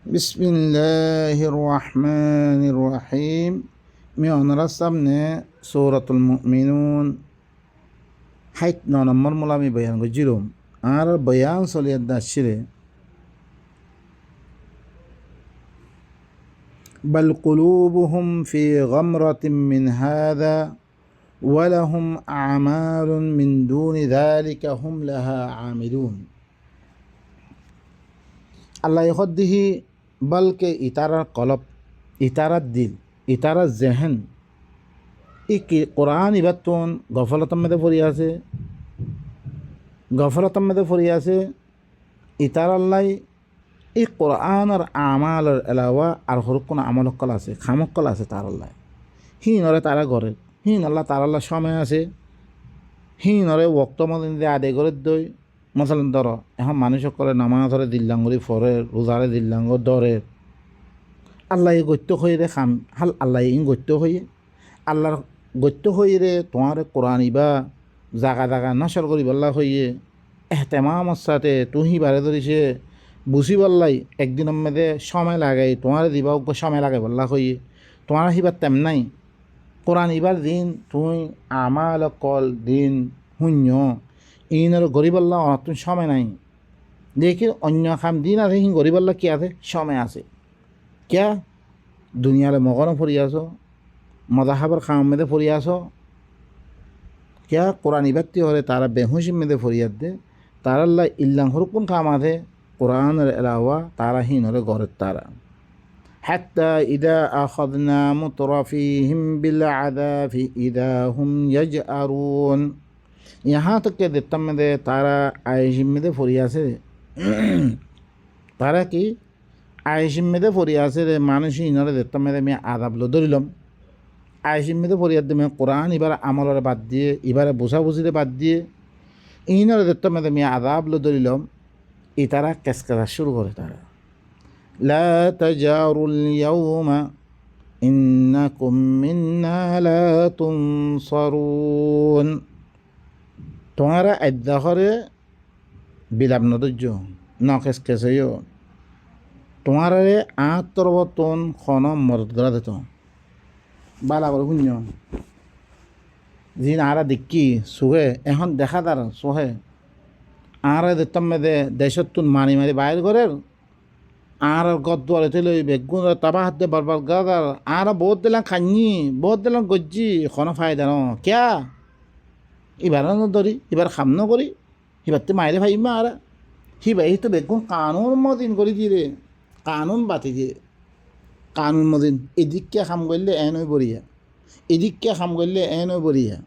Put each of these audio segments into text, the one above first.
Bismillahirrahmanirrahim. Mionara samne suratul mu'minun hayt nomor mulami bayan go jirum ar bayan soliyad dashire bal qulubuhum fi ghamratin min hadha ولهم أعمال من دون ذلك هم لها عاملون আল্লাহ ইখদ্দিহি বলকে ইতারার কলব ইতারার দিল ইতারার জেহেন ই কি কোরআন ইবাতুন গফলতার মধ্যে পড়ি আছে ইতার আল্লাহ এই কোরআন আর আমালের এলাওয়া আর হরুক আমল কল আছে খামকল আছে তার আল্লাহ নরে তারা ঘরের আল্লাহ তার আল্লাহ সময় আছে নরে ওক্ত মদিন দিয়ে আদায় করে দই মশালেন ধর এখন মানুষ করে নামাজ ধরে দিল্লাঙ্গরি ফরে রোজারে দিল্লাঙ্গ দরে আল্লাহ গত্য হয়ে রে খাম হাল আল্লাহ গত্য হয়ে আল্লাহর গত্য হয়ে রে তোমার কোরআন ইবা জাগা জাগা নসর করি বল্লা হইয়ে এহতেমামর সাথে তুহি বারে ধরিছে বুঝি বললাই একদিনের মধ্যে সময় লাগাই তোমার দিবা সময় লাগাই বল্লা হইয়ে তোমার হিবার তেম নাই কোরআন ইবার দিন তুই আমাল কল দিন শূন্য ইনের গরিবাল্লা অনতুন সময় নাই দেখি অন্য খাম দিন আছে হি গরিবাল্লা কি আছে সময় আছে ক্যা দুনিয়ারে মগনও ফুরি আছো মজাহাবার খাম মেদে ফুরি আসো ক্যা কোরআন ইবাত্তি হলে তারা বেহুসিম মেদে ফরিয়াদ দে তারাল্লা ইল্লাং হরকুন খাম আছে কোরআনের এলাওয়া তারা হিনরে গড়ের তারা حتى إذا أخذنا مترفيهم بالعذاب إذا هم يجأرون यहाँ तक के देतम में दे तारा आयशिम में दे फरिया से तारा की आयशिम में दे फरिया से रे मानुषी इनरे देतम में दे मैं आदाब लो दरिलम आयशिम में दे फरिया दे मैं कुरान इबार अमल रे बात दिए इबार बुसा बुसी रे बात दिए इनरे देतम में दे मैं आदाब लो दरिलम इतारा कैसे शुरू करे तारा لا تجاروا اليوم إنكم منا لا تنصرون তোমারা আদ্যাহরে বিলাপ নদর্য নকেস কেসেও তোমারে আত্মরবতন খন মদত করা দিত বালা করে শূন্য যিন আরা দেখি সুহে এখন দেখা তার সোহে আরা দেখতাম মেদে দেশতুন মারি মারি বাইর করে আর গদ্দারে তেলে বেগুন তাবা হাতে বারবার গাদার আর বহুত দিলাম খানি বহুত দিলাম গজ্জি কোনো ফায়দা ন ক্যা এবার ধরি এবার খাম ন করি এবার তো মাইরে ভাই মা আর হিবাই তো বেগুন কানুন মদিন করে দিয়ে রে কানুন বাতি দিয়ে কানুন মদিন এদিককে খাম করলে এন ওই বরিয়া এদিককে খাম করলে এন ওই বরিয়া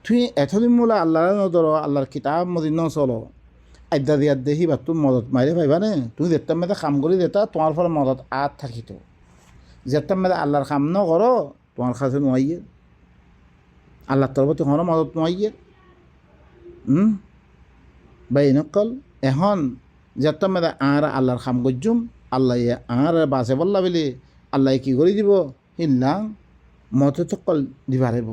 তুই এতদিন মোলা আল্লাহর নদর আল্লাহর কিতাব মদিন ন চলো আদ্যা দিয়ার দেখি বা তুমি মদত মাইরে ভাইবা নে তুমি যেতাম মেয়েদে কাম করে দেতা তোমার ফলে মদত আত থাকিত যেতাম মেয়েদে আল্লাহর কাম ন করো তোমার কাছে নোয়াইয়ে আল্লাহর তরফতে কোনো মদত নোয়াইয়ে বা এনেকল এখন যেতাম মেয়েদে আর আল্লাহর কাম করজুম আল্লাহ আর বাসে বললা বলে আল্লাহ কি করে দিব হিল্লাং মতে তকল দিবারেব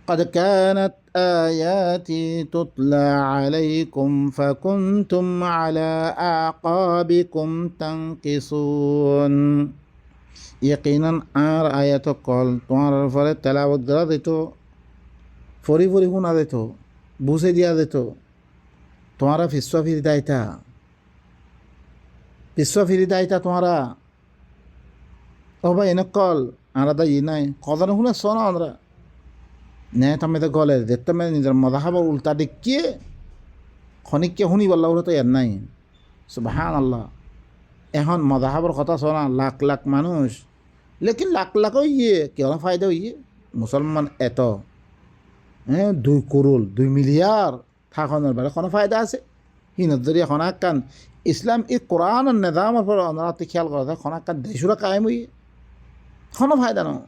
قد كانت آياتي تتلى عليكم فكنتم على أعقابكم تنكصون يقينا আর আয়াত কল তোমার ফলে তেলাওয়াত করা দিত ফরি ফরি শোনা দিত বুঝে দিয়া দিত তোমারা ফিসা ফিরি দায়িতা তোমারা ও ভাই এনে কল আরা দা ই নাই কদর শুনে শোনা আমরা নে তামেদে গলে দেখতে মেয়ে নিজের মজাহাব উল্টা দেখিয়ে খনিককে শুনি বললা ওরা তো এর নাই সুবহান আল্লাহ এখন মজাহাবর কথা শোনা লাখ লাখ মানুষ লেকিন লাখ লাখও কেউ ফায়দা মুসলমান এত 2 করোড় 2 মিলিয়ার থাকনের বেলা কোনো ফায়দা আছে হিনত যদি এখন কান ইসলাম এই কোরআনের নিজামের পর অনারাতে খেয়াল করা যায় এখন কান দেশুরা কায়েম কোনো ফায়দা নয়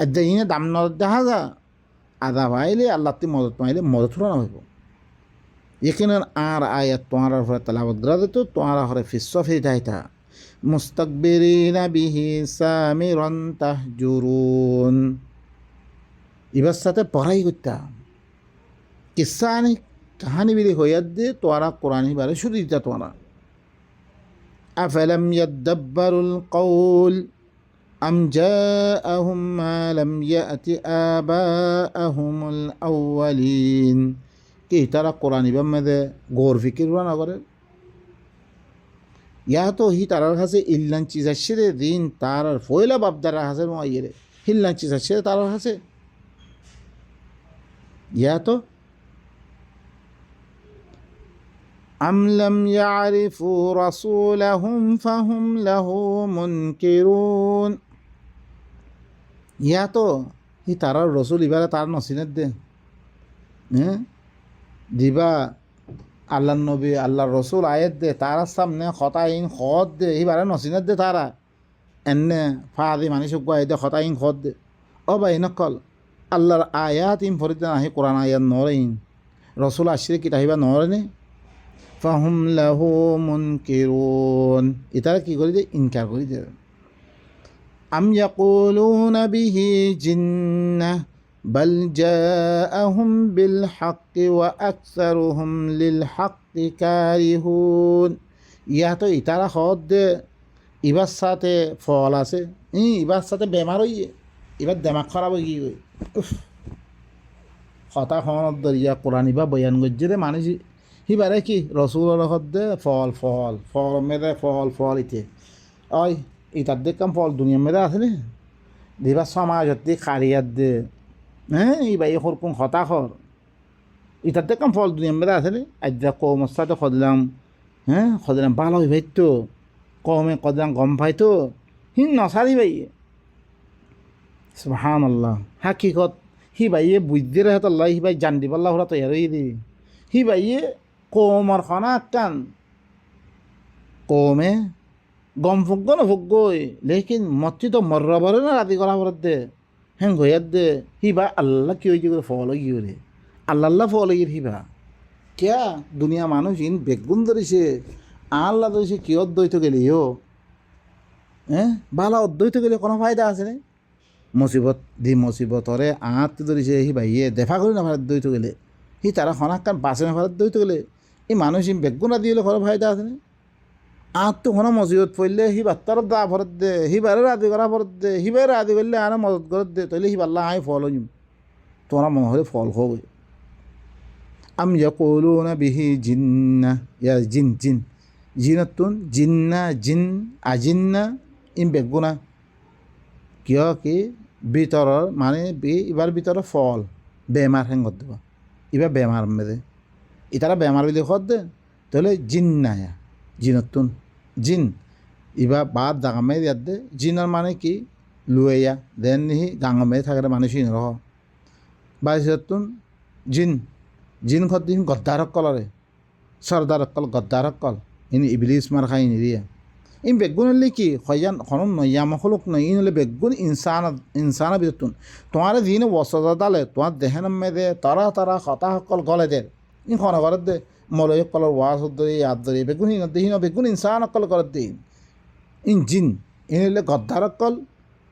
আদ্যা ইনে দাম ন দেখা যা আদা পাইলে আল্লাহ তুই মদত পাইলে মদত না হইব এখানে আর আয়াত তোমার হরে তালাবত করা দিত তোমার হরে ফিসা ফিরি থাইতা মুস্তাকবিরিনা বিহি সামিরান তাহজুরুন এবার সাথে পড়াই করতাম কিসা আনি কাহানি বিলি হইয়ার দে তোরা কোরআন বারে শুধু দিতা তোরা আফালাম ইয়াদাব্বারুল কওল আম জাআহুম মা লাম ইয়াতি আবাআহুমুল আউয়ালিন কি তারা কোরআন ইবাম মেদে গৌর ফিকির না করে ইয়া তো হি তারার কাছে ইল্লান চিজ আসছে রে দিন তার ফয়লা বাপদারা হাসে মাইয়ে হিল্লান চিজ আসছে তারার কাছে ইয়া তো أم لم يعرفوا رسولهم فهم له منكرون ইয়া তো হি তারার রসুল ইবারে তার নসিনের দে হ্যাঁ দিবা আল্লাহ নবী আল্লাহর রসুল আয়ের দে তারা সামনে খতাইন খত দে ইবারে নসিনের দে তারা এনে ফাদি মানি সুগাই দে খতাইন খত দে ও ভাই নকল আল্লাহর আয়াত ইম ফরিদ নাহি কোরআন আয়াত নরেইন রসুল আশরে কি তাহিবা নরেনে ফাহুম লাহু মুনকিরুন ইতারা কি করি দে ইনকার করি দে আম ইয়াকুলুনা বিহি জিন্নাহ বাল জাআহুম বিল হাক্কি ওয়া আকসারুহুম লিল হাক্কি কারিহুন ইয়া তো ইতারা হদ দে ইবার সাথে ফল আছে ইবার সাথে বেমার হইয়ে এবার দেমাগ খারাপ হয়ে গিয়ে কথা খনত দরিয়া কোরআন ইবা বয়ান গজ্জে দে মানুষ হিবারে কি রসুল দে ফল ফল ফল মেদে ফল ফল ইতে ওই ইতার দেখলাম ফল দুনিয়া মেদে আছে নি দিবা সমাজত দি খারিয়াত দে হ্যাঁ ইবা এই সরকুন হতাশর ইতার দেখলাম ফল দুনিয়া মেদে আছে নি আজ কৌমর সাথে খদিলাম হ্যাঁ খদিলাম ভালো হইবাইতো কমে কদিলাম গম পাইতো নসারি বাইয়ে সুবহানাল্লাহ হাকিকত হি বাইয়ে বুঝতে রে হাতাল্লাহ হি বাই জান দিবাল্লাহ হরা তৈরি হয়ে দিবি হি বাইয়ে কৌমর খানা কান কৌমে গম ফুগ না ফুগই লেকিন মতি তো মর্রা বরে না রাতি করা বরাদ দে হ্যাঁ গয়ার দে হি বা আল্লাহ কি হয়েছে করে ফল গিয়ে রে আল্লাহ ফল গিয়ে হি বা কেয়া দুনিয়া মানুষ ইন বেগুন ধরেছে আল্লাহ ধরেছে কি অদ্বৈত গেলি ও হ্যাঁ ভালো অদ্বৈত গেলে কোনো ফায়দা আছে রে মুসিবত দি মুসিবতরে আঁত ধরিছে হি ভাইয়ে দেখা করি না ভারত দইতে গেলে হি তারা খনাক কান বাঁচে না ভারত দইতে গেলে এই মানুষ বেগুনা দিয়ে ঘর ফায়দা আছে না আঁত তো কোনো মুসিবত পড়লে হি বাত্তার দা ভরত দে হি বারে রাদি করা ভরত দে হি বারে রাদি করলে আনা মদত করত দে তাইলে হি পাল্লা আয় ফল হইম তোমরা মনে হলে ফল হবে আম ইয়াকুলুনা বিহি জিন্নাহ ইয়া জিন জিন জিনাতুন জিন্না জিন আজিন্না ইম বেগুনা কিয় কি ভিতৰৰ মানে এবার ভিতৰৰ ফল বেমার হেঙ্গত দেব এবার বেমার মেদে ইতারা বেমার বিলি খত দে তাহলে জিন নায়া জিনতুন জিন এবার বাদ দাগামে দিয়ার দে জিনের মানে কি লুয়াইয়া দেন নিহি গাঙমে থাকে মানুষ নরহ বাইশতুন জিন জিন খত দিন গদ্দার কলরে সর্দার কল গদ্দার কল ইনি ইবলিস মার খাই নিদিয়ে ইন বেগুন হলে কি হয়ান হনন নয়াম হলুক নয় ইন হলে বেগুন ইনসানা বিতুন তোমার দিন বসদা দালে তোমার দেহেন মেদে তারা তারা কথা সকল গলে দে ইন খন ঘরত দে মলয় কলর ওয়াজ ধরে ইয়াদ ধরে বেগুন হিন দেহিন বেগুন ইনসান অকল করত দে ইন জিন ইন হলে গদ্দার অকল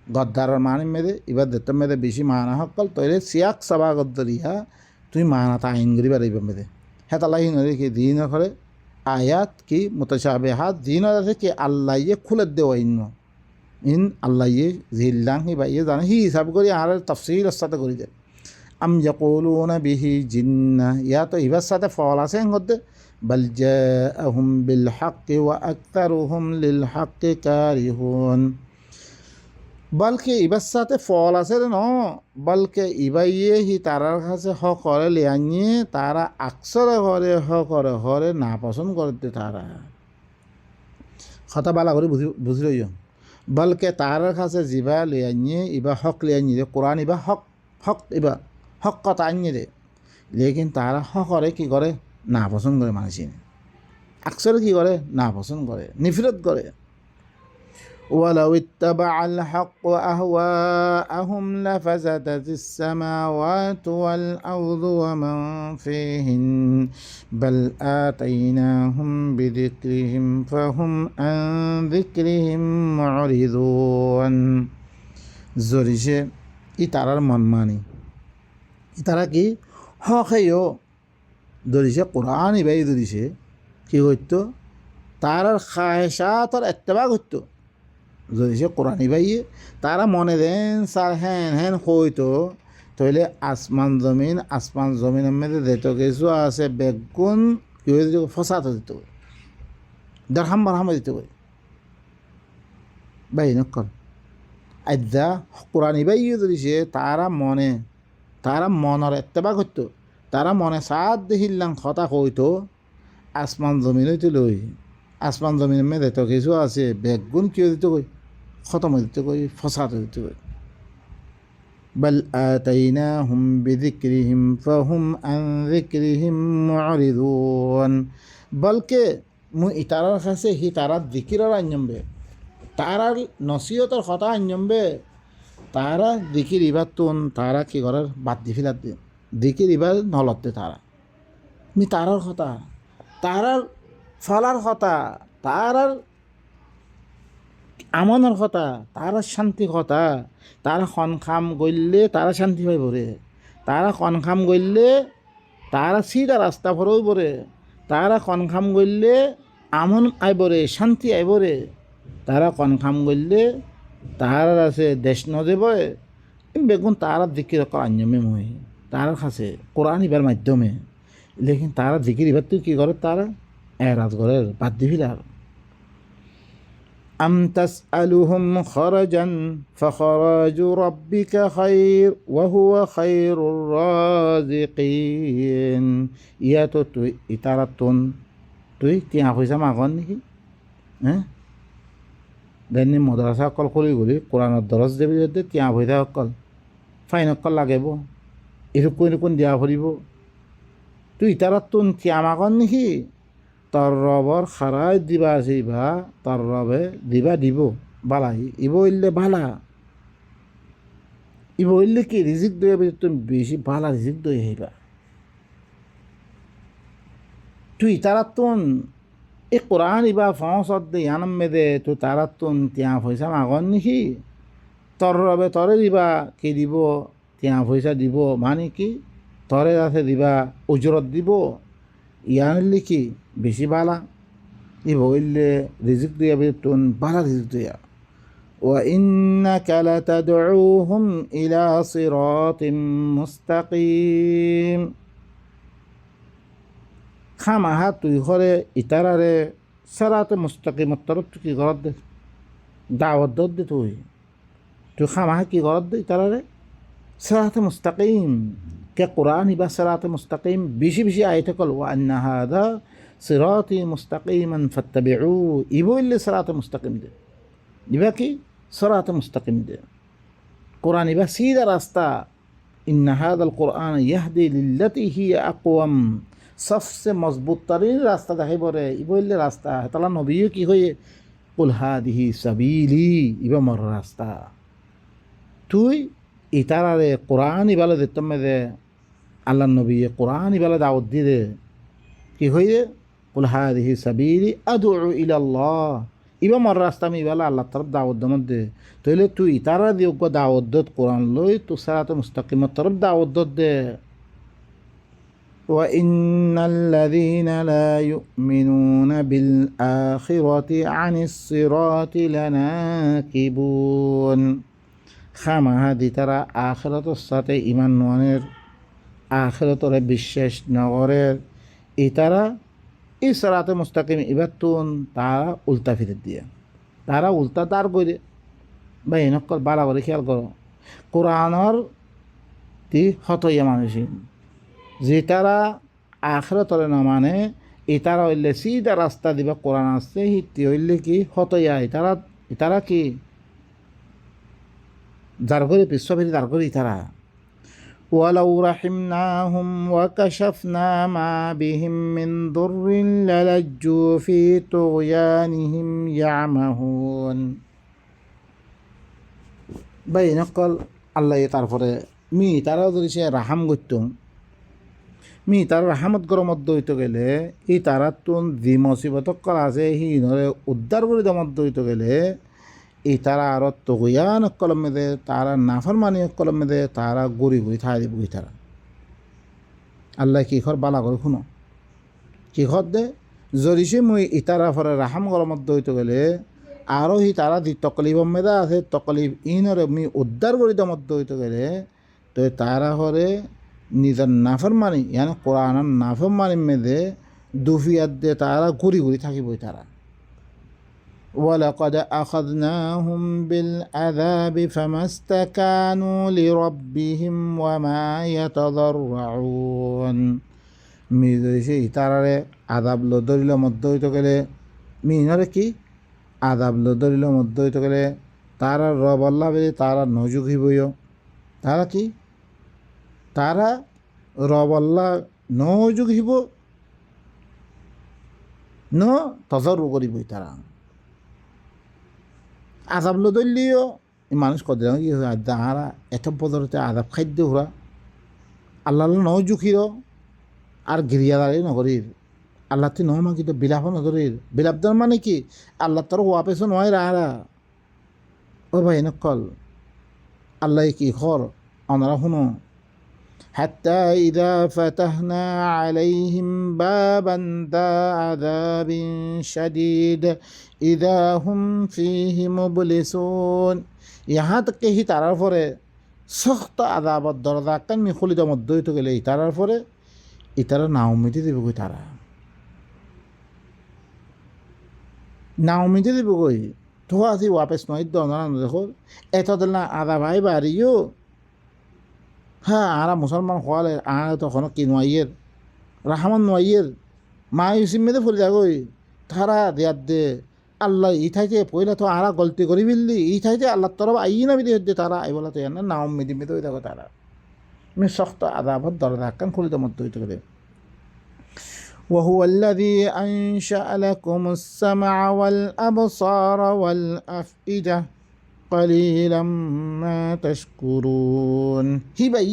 গদ্দারের মানে মেদে এবার দেতের মেদে বেশি মানা সকল তৈরে সিয়াক সবা গদ্দরিয়া তুমি মানা তা আইন করি পারিবে মেদে হ্যাঁ তালা হিন কি দিন করে আয়াত কি মুতাশাবিহাত দিন আছে কি আল্লাহ ইয়ে খুলে দেওয়া ইন আল্লাহ ইয়ে জিল্লাং হি বা ইয়ে জানে হি হিসাব করি আর তফসিল সাথে করি দে আম ইয়াকুলুনা বিহি জিন্নাহ ইয়া তো ইবার সাথে ফল আছে হতে বাল জাআহুম বিল হাক্কি ওয়া আকতারুহুম লিল হাক্কি কারিহুন বলকে ইবার সাথে ফল আছে ন বলকে ইবাইয়ে হি তারার কাছে হ করে লিয়ানিয়ে তারা আকসরে হরে হ করে হরে না পছন্দ করতে তারা কথা বালা করে বুঝি লইয় বলকে তারার কাছে জিবা লিয়ানিয়ে ইবা হক লিয়ানিয়ে কোরআন ইবা হক হক ইবা হক কথা আনিয়ে দে লেকিন তারা হ করে কি করে না পছন্দ করে মানুষ আকসরে কি করে না পছন্দ করে নিফরত করে ولو اتبع الحق أهواءهم لفسدت السماوات والأرض ومن فيهن بل آتيناهم بذكرهم فهم عن ذكرهم معرضون زوريشه ইতারার মন মানি ইতারা কি হকেও ধরিছে কোরআন ইবাই ধরিছে কি করতো তারার খায়সাতর এত্তেবা করতো ধরিছে কোরআন ইবাইয়ে তারা মনে দেন স্যার হ্যান হ্যান হইতো তাহলে আসমান জমিনের মধ্যে যেত কিছু আছে বেগুন কি হয়ে দিত ফসাত দিত দরহাম বারহাম দিতে কই বাই নকল আজ্জা কোরআন ইবাইয়ে ধরিছে তারা মনের এত্তেবা করতো তারা মনে সাত দেখিলাম কথা কইতো আসমান জমিন হইতে লই আসমান জমিনের মেয়েদের তো কিছু আছে বেগুন কিয় দিতে কই খতম হয়ে দিতে কই ফসাদ দিতে কই بل آتيناهم بذكرهم فهم عن ذكرهم معرضون বলকে মুই ইতারার কাছে হি তারার দিকিরার আঞ্জমবে তারার নসিহতর কথা আঞ্জমবে তারা দিকির ইবার তুন তারা কি করার বাদ দি ফেলার দিয়ে দিকির ইবার নলতে তারা মি তারার কথা তারার ফলার কথা তারার আমনের কথা তারার শান্তি কথা তারা খনখাম গইলে তারা শান্তি পাই পরে তারা খনখাম গইলে তারা সিধা রাস্তা ভরেও পরে তারা খনখাম গইলে আমন আইবরে শান্তি আইবরে তারা খনখাম গইলে তার আছে দেশ নদেবয় বেগুন তারা দিকির আঞ্জমে মই তার কাছে কোরআন ইবার মাধ্যমে লেকিন তারা দিকির ইবার তুই কী করে তারা এরাজ ঘরের বাদ দিবিলার আম তাসআলুহুম খরাজান ফখরাজু রাব্বিকা খায়র ওয়া হুয়া খায়রুর রাযিকিন ইয়া তো তুই ইতারাতুন তুই তিয়া পয়সা মাগন নাকি হ্যাঁ দেনি মাদ্রাসা অকল খুলি গলি কোরআনের দরজ দেবি যদি তিয়া পয়সা অকল ফাইন অকল লাগেব এরকম দিয়া ভরিব তুই ইতারাতুন তিয়া মাগন নাকি তর রবর খারাই দিবা যাইবা তর রবে দিবা দিব বালাই ইব ইল্লে বালা ইব ইল্লে কি রিজিক দই তুমি বেশি বালা রিজিক দই হইবা তুই তারাতুন এই কোরআন ইবা ফসদ দে ইয়ানম মেদে তুই তারাতুন তিয়া পয়সা মাগন নাকি তর রবে তরে দিবা কি দিব তিয়া পয়সা দিব মানে কি তরে আছে দিবা উজরত দিব ইয়ানলি কি বেশি বালা ইব ইল্লে রিজিক দিয়া বেতুন বালা রিজিক দিয়া ওয়া ইন্নাকা লাতাদউহুম ইলা সিরাতিম মুস্তাকিম খামাহা তুই ঘরে ইতারারে সিরাতে মুস্তাকিমত তরফ কি ঘরত দে দাওয়াত দে তুই খামাহা কি ঘরত দে ইতারারে সিরাতে মুস্তাকিম কে কোরআন ইবা সিরাতে মুস্তাকিম বেশি বেশি আয়াত কল ওয়া আন্না হাদা সিরাতি মুস্তাকিমান ফাত্তাবিউ ইবো ইল্লে সিরাতে মুস্তাকিম দে ইবা কি সিরাতে মুস্তাকিম দে কোরআন ইবা সিধা রাস্তা ইন্না হাদাল কোরআন ইয়াহদি লিল্লাতি হিয়া আকওয়াম সবচেয়ে মজবুত তরিন রাস্তা দেখাই পরে ইবো ইল্লে রাস্তা তালা নবীও কি হয়ে কুল হাদিহি সাবিলি ইবা মর রাস্তা তুই ইতারারে কোরআন ইবালে দিতাম দে আল্লাহ নবী কোরআন ইবালে দাওয়াত দি দে কি হয়ে কুল হাদিহি সাবিলি আদউ ইলাল্লাহ ইবা মর রাস্তা আমি ইবালে আল্লাহ তরফ দাওয়াত দমত দে তাইলে তুই ইতারা দিয়োগ্য দাওয়াত দত কোরআন লই তো সিরাতে মুস্তাকিমত তরফ দাওয়াত দত দে وإن الذين لا يؤمنون بالآخرة عن الصراط لناكبون খামাহা দি তারা আখিরাতের সাথে ইমান নওয়ানের আখিরাতের বিশ্বাস নগরের ইতারা এই সিরাতে মুস্তাকিম ইবাতুন তারা উল্টা ফিরে দিয়ে তারা উল্টা দাঁড় করে বা এনেকল বালা করে খেয়াল করো কোরআনের তি হতইয়া মানুষই যে তারা আখিরাতরে না মানে ইতারা হইলে সিধা রাস্তা দিবা কোরআন আসছে হিতি হইলে কি হতইয়া ইতারা কি যার করে বিশ্বভেদী দাঁড় করি তারা ওয়ালাউ রাহিমনাহুম ওয়া কাশাফনা মা বিহিম মিন দুররিন লালাজ্জু ফি তুগয়ানিহিম ইয়ামাহুন বাই নকল আল্লাহ তারপরে মি তারাও যদি সে রাহাম করতুম মি তার রাহামত গরমত দইতে গেলে এই তারা তুন যি মসিবত করা আছে সি নরে উদ্ধার করে দমত দইতে গেলে এই তারা আরো তগিয়ান কলমে দে তারা নাফরমানি কলমে দে তারা গড়ি গড়ি থাই দিব তারা আল্লাহ কি খর বালা করে শুনো কি খর দে যদি সে মুই ইতারা ফরে রাহাম গরমত দইতে গেলে আরও হি তারা দি তকলিফ মেদা আছে তকলিফ ইনরে মি উদ্ধার করি মধ্যে হইতে গেলে তো তারা হরে নিজের নাফরমানি ইয়ানি কোরআনের নাফরমানি মেদে দুফিয়াত দে তারা ঘুরি ঘুরি থাকিবই তারা ولقد أخذناهم بالعذاب فما استكانوا لربهم وما يتضرعون মিজে ইতারারে আযাব লদরিল মধ্য হইতে গেলে মিনরে কি আযাব লদরিল মধ্য হইতে গেলে তারা রব আল্লাহ বেলে তারা নজুক হইবই তারা কি তারা রব আল্লাহ নজুক হইব ন তজর করিবই তারা আজাব লদলিও মানুষ কত কি আহারা এত পদরতে আজাব খাদ্য ঘোরা আল্লাহ ন জুখির আর গিরিয়াদারি নগরীর আল্লাহ তি নহমা কিন্তু বিলাপ নগরীর বিলাপদার মানে কি আল্লাহ তোর হওয়া পেছো নয় রাহারা ও ভাই নকল আল্লাহ কি খর অনারা শুনো حتى إذا فتحنا عليهم بابا ذا عذاب شديد إذا هم فيه مبلسون यहाँ तक के ही तारार फरे सख्त आदाबत दरजा कान मी खुली मध्य तो गले तारार फरे इतारा नाउमिति देबे कई तारा नाउमिति देबे कई तो आसी वापस नय दना देखो एत दलना आदा भाई बारियो হ্যাঁ আরা মুসলমান হওয়ালে আরা তখন কি নোয়াইয়ের রাহমান নোয়াইয়ের মা ইউসিম মেদে ফুলে যাগই তারা দেয়ার দে আল্লাহ ই থাইতে পয়লা তো আরা গলতি করি বিললি ই থাইতে আল্লাহ তরফ আই না বিদে হদ্দে তারা আই বলা তো না নাম মেদি মেদে হয়ে দেখো তারা মে শক্ত আদাবত দরজা কান খুলিতে মধ্যে হইতে করে وهو الذي أنشأ لكم السمع والأبصار والأفئدة قليلا ما تشكرون হি ভাই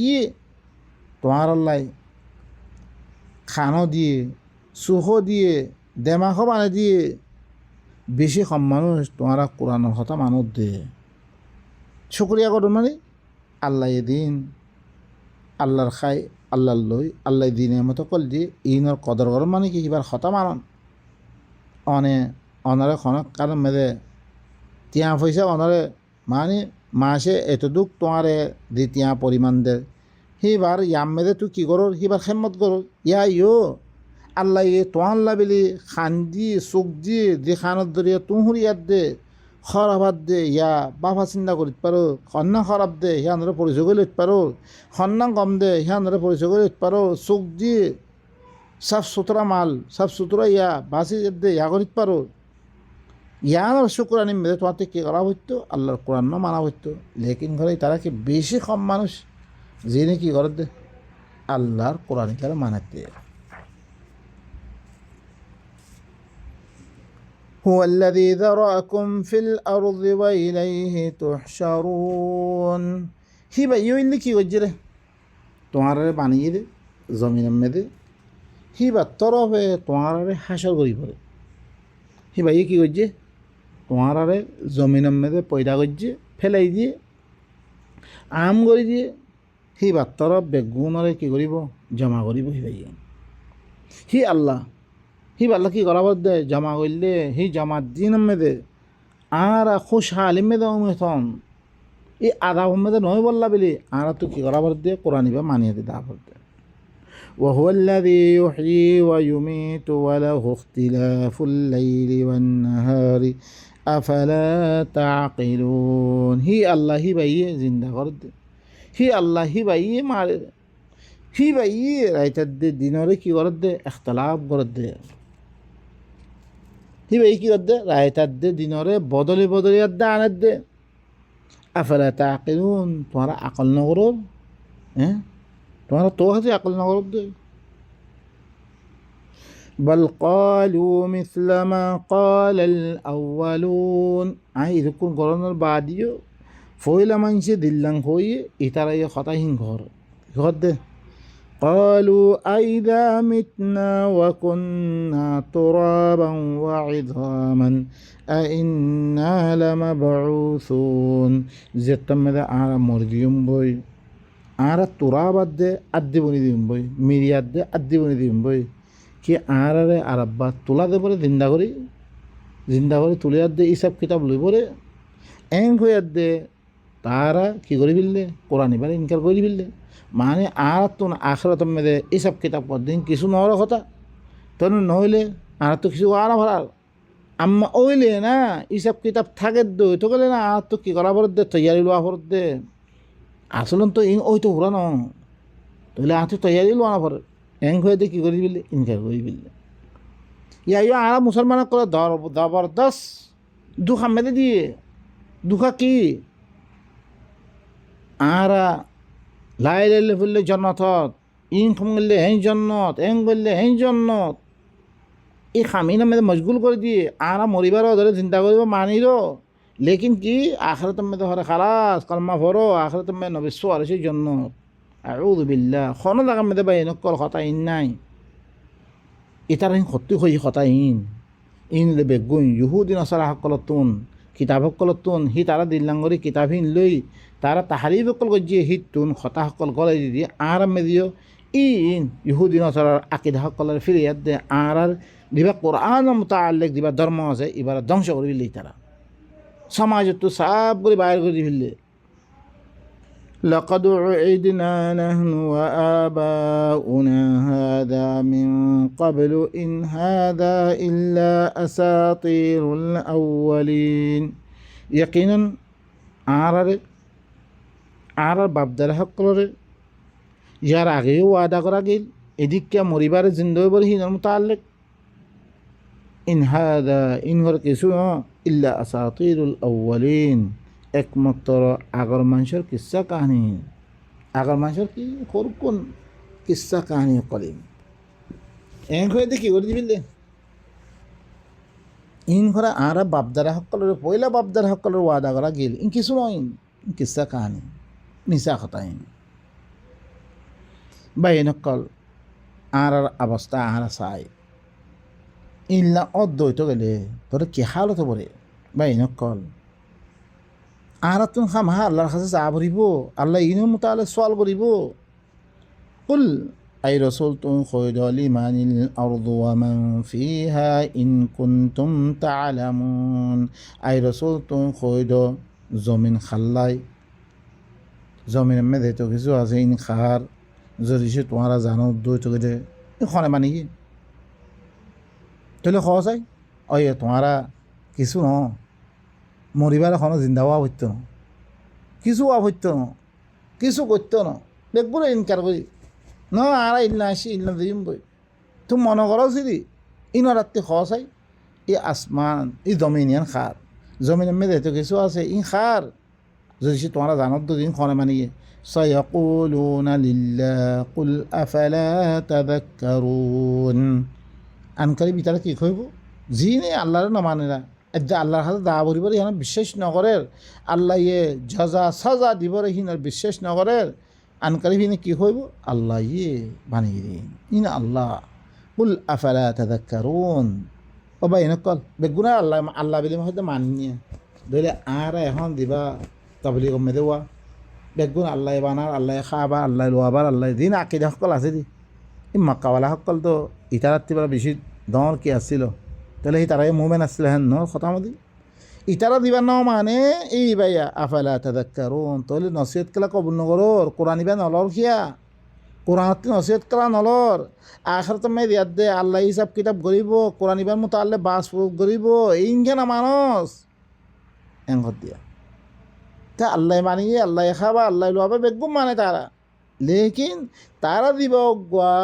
তোমার আল্লাহ খানো দিয়ে সুখ দিয়ে দেমাখ বানা দিয়ে বেশি কম মানুষ তোমারা কোরআনের কথা মানুষ দে শুকরিয়া করো মানে আল্লাহ দিন আল্লাহর খাই আল্লাহর লই আল্লাহ দিনের মতো কল দিয়ে ইনর কদর করো মানে কি এবার কথা মানন অনারে খনক কারণ মেদে তিয়া পয়সা অনারে মানে মাসে এতটুক তোমারে দ্বিতীয় পরিমাণ দে সেইবার ইয়াম মেদে তুই কী করো সেইবার খেমত করো ইয়া ইয়ো আল্লাহ তোমার আল্লাহ বেলি খান দিয়ে চোখ দিয়ে যে খানত ধরিয়া তুহুর ইয়াত দে খরাবাদ দে ইয়া বাফা চিন্তা করিতে পারো সন্না খরাব দে সিয়ানরে পরিচয় করে লইতে পারো সন্না কম দে সিয়ানরে পরিচয় করে লইতে পারো চোখ দিয়ে সাফ সুতরা মাল সাফ সুতরা ইয়া বাসি দে ইয়া করিতে পারো ইয়ার শুক্রানি মেদে তোমার কি করা হইতো আল্লাহর কোরআন মানা হইতো লেকিন ঘরে তারা কি বেশি কম মানুষ যিনি কি করে দে আল্লাহর কোরআন তারা মানাতে هو الذي ذرأكم في الأرض وإليه تحشرون হি ভাই ইল্লি কি গজরে তোমার বানিয়ে দে জমিনের মেদে হি বা তরফে তোমার হাসর করি পড়ে হি ভাই কি গজে তোমার জমিনের মেদে পয়দা করছে ফেলাই দিয়ে আম করে দিয়ে হি বাত্তর বেগুনরে কি করিব জমা করিব হি ভাই হি আল্লাহ কি করাব দে জমা করলে হি জমা দিন মেদে আর খুশহালি মেদে অনুতন এই আধা মেদে নয় বললা বলি আর তো কি করাবার দে কোরআনিবা মানিয়ে দে দাবর দে وهو الذي يحيي ويميت وله اختلاف الليل والنهار أفلا تعقلون হি আল্লাহ হি ভাইয়ে জিন্দা করে দে হি আল্লাহ হি ভাইয়ে মারে হি ভাইয়ে রাইতার দে দিনরে কি করে দে ইখতিলাফ করে দে হি ভাই কি করে দে রাইতার দে দিনরে বদলি দে আনার দে আফালা তাকিলুন তোমারা আকল নগরো হ্যাঁ তোমারা তো হাতে আকল নগর দে بل قالوا مثل ما قال الأولون إذكون قرآن بعديو فويلا منشي دلن خوي إتراي خطاهين غور غد قالوا أئذا متنا وكنا ترابا وعظاما أئنا لمبعوثون زتم ذا على مرجيم بوي আর তোরা বাদ দে আদি বনি দিম বই মিরিয়াদ দে আদি বনি দিম বই কি আর আব্বা তোলা দে পরে জিন্দা করে তুলে দে ইসব কিতাব লই পরে এং হয়ে দে তারা কি করে ফেললে কোরআন এবার ইনকার করে ফেললে মানে আর তো আখরাত মেদে এইসব কিতাব পরদিন কিছু নহর কথা তো নহলে আর তো কিছু আর ভাড়ার আম্মা ওইলে না এইসব কিতাব থাকে দই তো গেলে না আর তো কি করা পর দে তৈয়ারি লোয়া পর দে আসলেন তো ওই তো ঘোরা ন তাহলে আর তো তৈয়ারি লোয়া না পরে এং হয়ে দে কী করে ফেললে ইনকার করে ফেললে ইয়া আর মুসলমানের করে জবরদস্ত দুখা মেদে দিয়ে দুখা কি আরা লাই লাইলে ফুললে জন্নত ইন খামলে হেঁ জন্নত এং বললে হেঁ জন্নত এই খামি নামে মশগুল করে দিয়ে আরা মরিবারও ধরে চিন্তা করব মানির লেকিন কি আখরাত মেদে হরে খালাস কলমা ভরো আখরাত মে নবিশ্ব আর সেই জন্নত আউযু বিল্লাহ খন জায়গা মেদে বাই নকল কথা ইন নাই এটার সত্যি হয়ে কথা ইন লে বেগুন ইহুদি নসারা সকলতুন কিতাব সকলতুন সি তারা দিল্লাঙ্গরি কিতাবহীন লৈ তারা তাহারিফ সকল গজিয়ে হিতুন হতা সকল গলাই দি দিয়ে আর মেদিও ইহুদি নসারার আকিদা সকলের ফিরিয়াদ দে আর দিবা কোরআন মুতাআল্লিক দিবা ধর্ম আছে এবার ধ্বংস করে ফেললি তারা সমাজত তো সব করে বাইর করে ফেললে لقد وعدنا نحن وآباؤنا هذا من قبل إن هذا إلا أساطير الأولين يقينا আর বাপদার সকলরে ইয়ার আগেও ওয়াদা করা গেল এদিকে মরিবারে জিন্দয় বলে হিনার মুতাআল্লিক ইন হাদা ইনহর কিছু ইল্লা আসাতিরুল আউয়ালিন একমাত্র আগর মানুষের কিসা কাহিনী আগর মানুষের কি কোন কিসা কাহিনী করিম এং হয়ে দেখি করে দিবিলে ইন ঘরে আর বাপদারা সকলের পয়লা বাপদারা সকলের ওয়াদা করা গেল ইন কিছু নয় কিসা কাহিনী মিশা কথা বাই নকল আর অবস্থা আর চাই ইল্লা অদ্বৈত গেলে তোর কি হালত পড়ে বাই নকল আর তুমি খামা আল্লাহর কাছে চা ভরিব আল্লাহ ইনের মোতালে সোয়াল করিব কুল আই রসুল তুমি খৈদ লিমানিল আরদু ওয়া মান ফিহা ইন কুনতুম তা'লামুন আই রসুল তুমি খৈদ জমিন খাল্লাই জমিনের মেধে তো কিছু আছে ইন খার যদি সে তোমারা জানো দই তো গেলে খনে মানি কি তাহলে খাওয়া চাই ওই তোমারা কিছু ন মরিবার এখনো জিন্দা হওয়া হইত না কিছু হওয়া হইত না কিছু করতো না দেখবো ইনকার করি ন আর ইল্লা আসি ইল্লা দিম বই তুমি মনে করো যদি ইন রাত্রি খাওয়া চাই ই আসমান ই জমিনিয়ান খার জমিনের মেধে তো কিছু আছে ইন খার যদি সে তোমরা জানো দুদিন খনে মানিয়ে সায়াকুলুনা লিল্লাহ কুল আফালা তাযাক্কারুন আনকারি বিতারা কি কইব জি নে আল্লাহর না মানে না এদা আল্লাহর হাতে দা বরিবার ইহান বিশ্বাস নগরের আল্লাহ ইয়ে জাজা সাজা দিবরে হিনার বিশ্বাস নগরের আনকারি হিনে কি কইব আল্লাহ ইয়ে বানিয়ে দিন ইন আল্লাহ কুল আফালা তাযাক্কারুন ও ভাই নকল বেগুনা আল্লাহ আল্লাহ বিলি হয়তো মানিয়ে ধরে আর এখন দিবা তাবলি কমে দেওয়া বেগুন আল্লাহ বানার আল্লাহ খাবার আল্লাহ লোয়াবার আল্লাহ দিন আকিদা সকল আছে দি এই মাক্কাওয়ালা সকল তো ইতারাত্রিবার বেশি দর কি আসছিল তাহলে এই তারাই মুভমেন্ট আসছিল হ্যাঁ ন কথা মদি ইতারা দিবার ন মানে এই ভাইয়া আফালা তাযাক্কারুন তাহলে নসিহত কেলা কবুল নগরর কোরআন ইবা নলর খিয়া কোরআনত নসিহত কেলা নলর আখরাত মে দিয়াত দে আল্লাহ হিসাব কিতাব গরিব কোরআন ইবার মতো আল্লাহ বাস গরিব ইনখানা মানুষ এঙ্গত দিয়া তা আল্লাহ মানিয়ে আল্লাহ খাবা আল্লাহ লোয়াবা বেগুম মানে তারা লেকিন তারা দিবা অগুয়া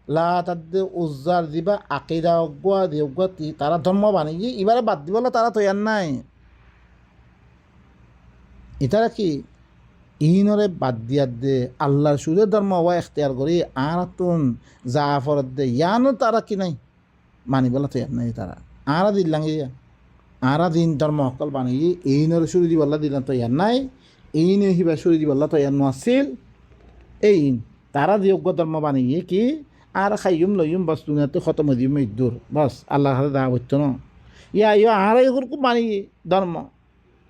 লা তাদের উজ্জার দিবা আকিদা অগুয়া দিবা তারা ধর্ম বানিয়ে এবারে বাদ দিবলা তারা তৈয়ার নাই এটারা কি ইনরে বাদ দিয়ার দে আল্লাহর সুরের ধর্ম হওয়া এখতিয়ার করি আর তুন জাফরত দে ইয়ানো তারা কি নাই মানিবলা তৈয়ার নাই তারা আরা দিল্লাঙ্গিয়া আরা দিন ধর্ম সকল বানিয়ে এইনরে সুরি দিবল্লা দিলাম তৈয়ার নাই এইন হিবা সুরি দিবল্লা তৈয়ার নাছিল এই তারা যোগ্য ধর্ম বানিয়ে কি আর খাইম লইম বাস দুনিয়াতে খতম দিম ইদ্দুর বাস আল্লাহর হাতে দা হইতো না ইয়া আর এগুলো খুব বানিয়ে ধর্ম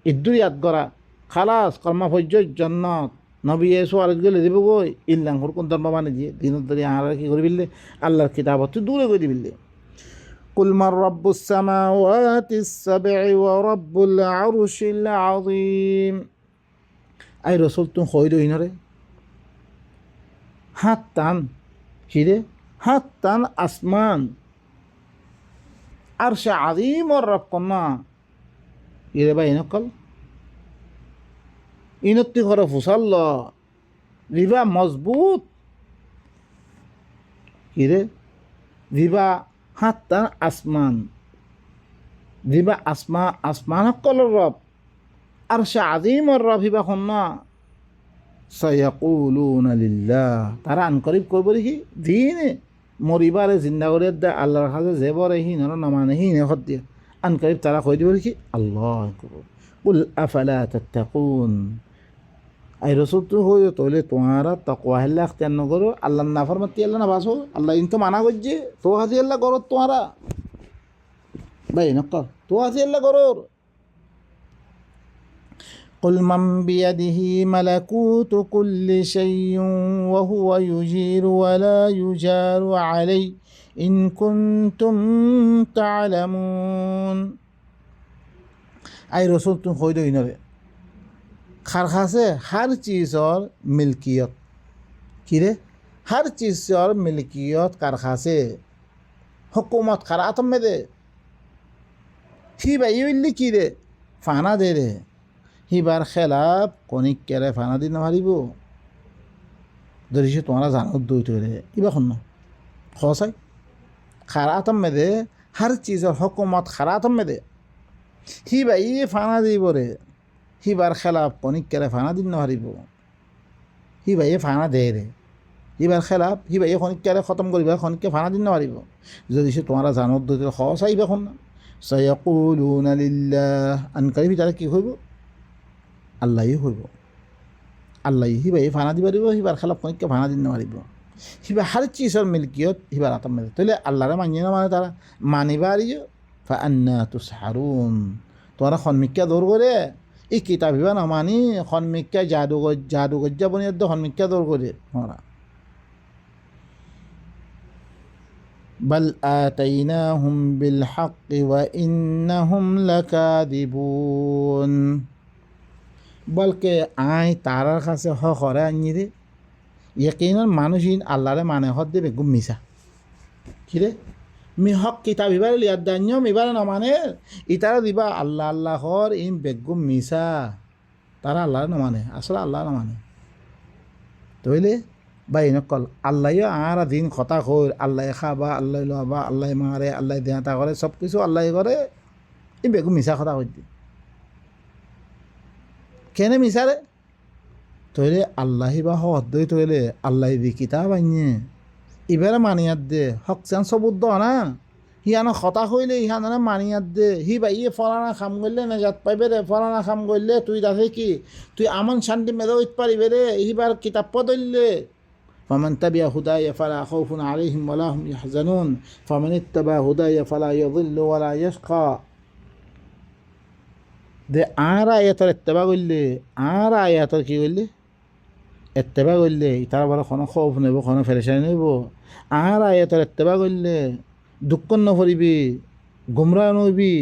ইদ্দুর ইয়াদ করা খালাস কর্মা ভৈর্য জন্নত নবী সোয়ারত গেলে দিব গই ইল্লাং কোন ধর্ম মানে দিয়ে দিনত ধরে আর কি করে বিললে আল্লাহর কিতাবত দূরে করে দিবিলে কুল মার রাব্বুস সামাওয়াতিস সাবঈ ওয়া রাব্বুল আরশিল আযীম আই রাসূল তুই কই দই নরে হাত টান কিরে হাত টান আসমান আরশে আযীমর রব কন্না ইরে ভাই নকল ইনত্তি করে ফুসাল্ল রিবা মজবুত কিরে রিবা হাতটা আসমান রিবা আসমান কলর রব আর সে আজিমর রব হিবা খন্না সায়াকুলুনা লিল্লাহ তারা আনকরিব করব দেখি দিনে মরিবারে জিন্দা করে দে আল্লাহর কাছে যেবরে হি নমানে হি নেখত দিয়ে আনকরিব তারা কই দিব দেখি আল্লাহ কুল আফালা তাত্তাকুন আই রসুল তো হই তোলে তোমারা তকওয়া হেল্লা আখতিয়ার নগরো আল্লাহ নাফরমাতি আল্লাহ না বাসো আল্লাহ ইন তো মানা করছে তো হাজি আল্লাহ করো তোমারা ভাই নক্কা তো হাজি আল্লাহ করো قل من بيده ملكوت كل شيء وهو يجير ولا يجار عليه إن كنتم تعلمون আই রসুল তুমি হই দই নরে খার খাসে हर चीज़ और मिल्कियत किरे हर चीज़ और मिल्कियत कार खासे हुकूमत खरातम में दे ही भाई इल्ली किरे फाना दे रे ही बार खिलाफ कोनिक करे फाना दिन मारिबो दरिशे तुम्हारा जानो दो तो रे इबा खन्ना खोसाई खरातम में दे हर चीज़ और हुकूमत खरातम में दे ही भाई फाना दी बोरे হিবার খেলাফ কনিক কেলে ফানা দিন নহারিব হিবাই ফানা দে রে হিবার খেলাফ হিবাই কনিক কেলে খতম করিবা খনিককে ফানা দিন নহারিব যদি সে তোমারা জানত দিতে চাইবা খন না সায়াকুলুনা লিল্লাহ আনকারি ভিতরে কি হইব আল্লাহই হইব আল্লাহ হিবাই ফানা দিবা দিব হিবার খেলাফ কনিককে ফানা দিন নহারিব হিবা হার চিজর মিল্কিয়ত হিবার আতম মেলে তাহলে আল্লাহরে মানিয়ে না মানে তারা মানিবা আরিও ফা আন্না তুসহারুন তোমরা খনমিক্কা দৌড় করে এই কিতাব হিবা না মানি সন্মিক্ষা জাদুগজ্জা বনিয়াদ সন্মিক্ষা দৌড় করে মরা বাল আতাইনাহুম বিল হাক্কি ওয়া ইন্নাহুম লাকাযিবুন বলকে আই তারার কাছে হরে আনি রে ইয়াকিনান মানুষিন আল্লাহরে মানে হদ দেবে গুম মিছা কিরে মি হক কিতাব ইবারে লিয়াদ দান্যম ইবারে না মানে ইতারা দিবা আল্লাহ আল্লাহ হর ইম বেগুম মিসা তারা আল্লাহ না মানে আসলে আল্লাহ না মানে তইলে বাই নকল আল্লাহ আর দিন কথা কই আল্লাহ খাবা আল্লাহ লবা আল্লাহ মারে আল্লাহ দেহাতা করে সব কিছু আল্লাহ করে ইম বেগুম মিসা কথা কই দি কেনে মিসারে তইলে আল্লাহ বা হদ দই তইলে আল্লাহ দি কিতাব আইনে ইবারে মানিয়াত দে হক চান সবুদ্ধ না হিয়ানো হতা হইলে ইহানে মানিয়াত দে হি ভাই ফলানা খাম করলে নাজাত পাইবে রে ফলানা খাম করলে তুই দেখে কি তুই আমন শান্তি মেরে উঠ পারিবে রে ইবার কিতাব পদললে فمن تبع هداي فلا خوف عليهم ولا هم يحزنون فمن اتبع هداي فلا يضل ولا يشقى দে আর আয়াতর ইত্তেবা করলে আর আয়াতর কি করলে ইত্তেবা করলে তার বড় কোনো খৌফ নেব কোনো ফেরেশানি নেব আর আয়াতর ইত্তেবা করলে দুঃখ নভরিবি গুমরাহ নইবি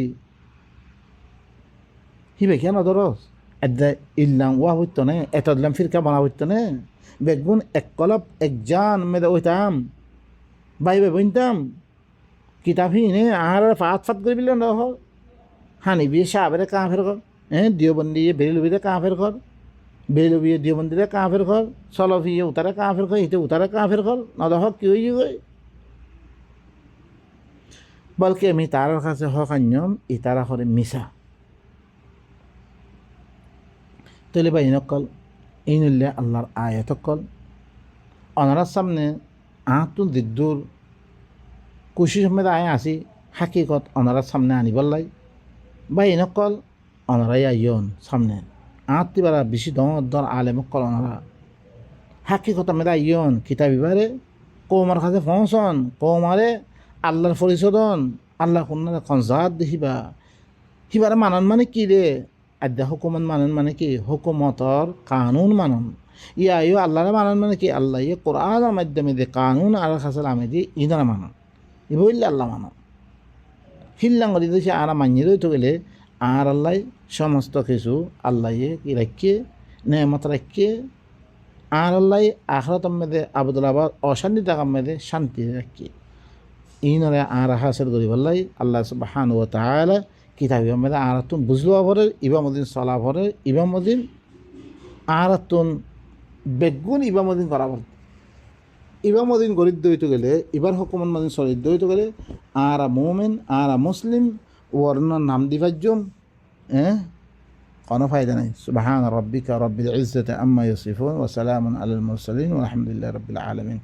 হিবে কেন ধরস এদা ইল্লাম ওয়া হইতো না এতদলাম ফিরকা বানা হইতো না বেগুন এক কলপ এক জান মেদা হইতাম বাইবে বইতাম কিতাব নে আর ফাত করে বিলেন রহ হানি বিয়ে সাবেরে কাফের কর দিওবন্দি বেরিলবিরে কাফের কর বেলবিয়ে দিওবন্দিরে কাফের কর সলফিয়ে উতারে কাফের কর হিতে উতারে কাফের কর নদহ কি হয়ে গই বলকে আমি তার কাছে হক আন্যম ই তারা করে মিশা তলে বা ইনকল ইনুল্লাহ আল্লাহর আয়াতকল অনারার সামনে আতুল দিদ্দুর কুশি সমেত আয় আসি হাকিকত অনারার সামনে আনিবল্লাই বা ইনকল অনারাই আইয়ন সামনে আত্মীবারা বেশি দর আলেমকল অনারা হাকিকত মেদা আইয়ন কিতাবিবারে কৌমার কাছে পৌঁছন কৌমারে আল্লাহর পরিশোধন আল্লাহ কোন জাত দেখিবা সিবারে মানন মানে কি রে আদ্যা হুকুমত মানন মানে কি হুকুমতর কানুন মানন ইয়া আল্লাহরে মানন মানে কি আল্লাহ ইয়ে কোরআনের মাধ্যমে যে কানুন আর খাসাল আমি দি ইনারা মানন ইবইল্লা আল্লাহ মানন হিল্লাঙ্গরি দিয়েছে আর মানিয়ে রইতে গেলে আর আল্লাহ সমস্ত কিছু আল্লাহ কি রাখিয়ে নেমত রাখিয়ে আর আল্লাহ আখরাত মেদে আবদুল আবাদ অশান্তি থাকা মেদে শান্তি রাখিয়ে ইনরে আর হাসিল করি বললাই আল্লাহ সুবহানাহু ওয়া তাআলা কিতাবে মেদে আর তুন বুঝলো ভরে ইবামুদ্দিন সলা ভরে ইবামুদ্দিন আর তুন বেগুন ইবামুদ্দিন করা ভরে ইবামুদ্দিন গরিব দইতে গেলে ইবার হুকুমত মদিন শরীর দইতে গেলে আর মোমেন আর মুসলিম ওয়ার্ণ নাম দিবাজ্যম কোনো ফায়দা নাই সুবহান রাব্বিকা রাব্বিল ইজ্জাতি আম্মা ইয়াসিফুন ওয়া সালামুন আলাল মুরসালিন ওয়া আলহামদুলিল্লাহি রাব্বিল আলামিন।